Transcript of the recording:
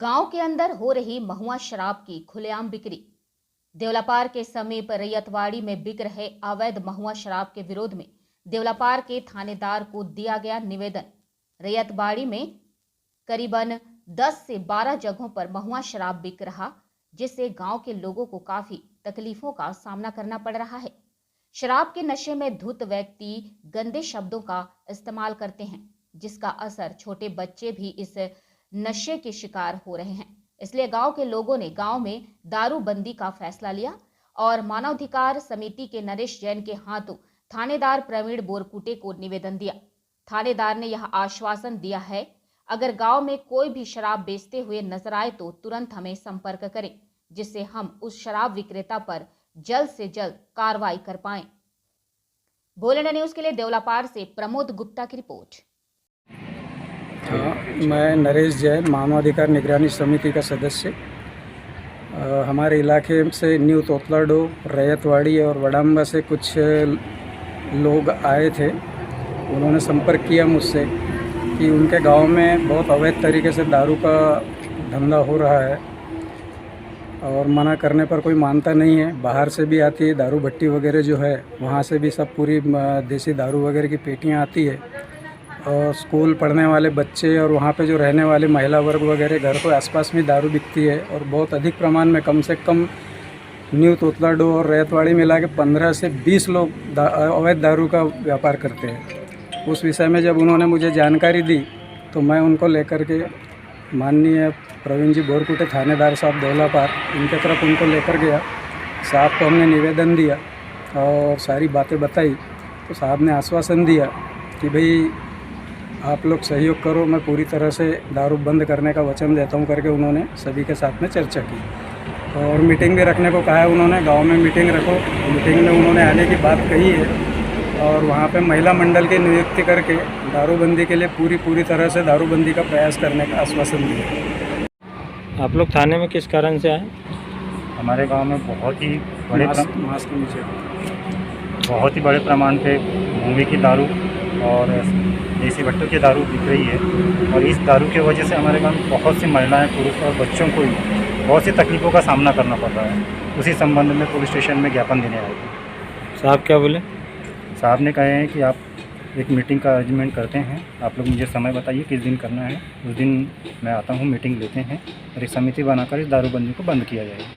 गांव के अंदर हो रही महुआ शराब की खुलेआम बिक्री। देवलापार के समीप रैयतवाड़ी में बिक रहे अवैध महुआ शराब के विरोध में देवलापार के थानेदार को दिया गया निवेदन। रैयतवाड़ी में करीबन 10 से 12 जगहों पर महुआ शराब बिक रहा, जिससे गांव के लोगों को काफी तकलीफों का सामना करना पड़ रहा है। शराब के नशे में धुत व्यक्ति गंदे शब्दों का इस्तेमाल करते हैं, जिसका असर छोटे बच्चे भी इस नशे के शिकार हो रहे हैं। इसलिए गांव के लोगों ने गांव में दारूबंदी का फैसला लिया और मानवाधिकार समिति के नरेश जैन के हाथों थानेदार प्रवीण बोरकुटे को निवेदन दिया। थानेदार ने यह आश्वासन दिया है, अगर गांव में कोई भी शराब बेचते हुए नजर आए तो तुरंत हमें संपर्क करें, जिससे हम उस शराब विक्रेता पर जल्द से जल्द कार्रवाई कर पाएं। भोलेना न्यूज के लिए देवलापार से प्रमोद गुप्ता की रिपोर्ट। मैं नरेश जैन, मानवाधिकार निगरानी समिति का सदस्य। हमारे इलाके से न्यू तोतलाडो, रैयतवाड़ी और वडाम्बा से कुछ लोग आए थे। उन्होंने संपर्क किया मुझसे कि उनके गांव में बहुत अवैध तरीके से दारू का धंधा हो रहा है और मना करने पर कोई मानता नहीं है। बाहर से भी आती है दारू भट्टी वगैरह जो है, वहाँ से भी सब पूरी देसी दारू वगैरह की पेटियाँ आती है। और स्कूल पढ़ने वाले बच्चे और वहाँ पे जो रहने वाले महिला वर्ग वगैरह घर के आसपास में दारू बिकती है और बहुत अधिक प्रमाण में, कम से कम न्यू तोतलाडो और रैयतवाड़ी मिला के 15 से 20 लोग अवैध दारू का व्यापार करते हैं। उस विषय में जब उन्होंने मुझे जानकारी दी तो मैं उनको लेकर के माननीय प्रवीण जी बोरकुटे थानेदार साहब देवलापार, इनके तरफ उनको लेकर गया। साहब को हमने निवेदन दिया और सारी बातें बताई तो साहब ने आश्वासन दिया कि भाई आप लोग सहयोग करो, मैं पूरी तरह से दारू बंद करने का वचन देता हूं करके उन्होंने सभी के साथ में चर्चा की और मीटिंग भी रखने को कहा है। उन्होंने गांव में मीटिंग रखो, मीटिंग में उन्होंने आने की बात कही है और वहां पे महिला मंडल की नियुक्ति करके दारूबंदी के लिए पूरी तरह से दारूबंदी का प्रयास करने का आश्वासन दिया। आप लोग थाने में किस कारण से आए? हमारे गांव में बहुत ही बड़े प्रमाण पे मूंगे की दारू और देसी भट्टों की दारू बिक रही है और इस दारू की वजह से हमारे गांव में बहुत सी महिलाएं, पुरुष और बच्चों को बहुत सी तकलीफ़ों का सामना करना पड़ रहा है। उसी संबंध में पुलिस स्टेशन में ज्ञापन देने आए थे। साहब क्या बोले? साहब ने कहे हैं कि आप एक मीटिंग का अरेंजमेंट करते हैं, आप लोग मुझे समय बताइए किस दिन करना है, उस दिन मैं आता हूँ, मीटिंग लेते हैं और एक समिति बनाकर इस दारूबंदी को बंद किया जाएगा।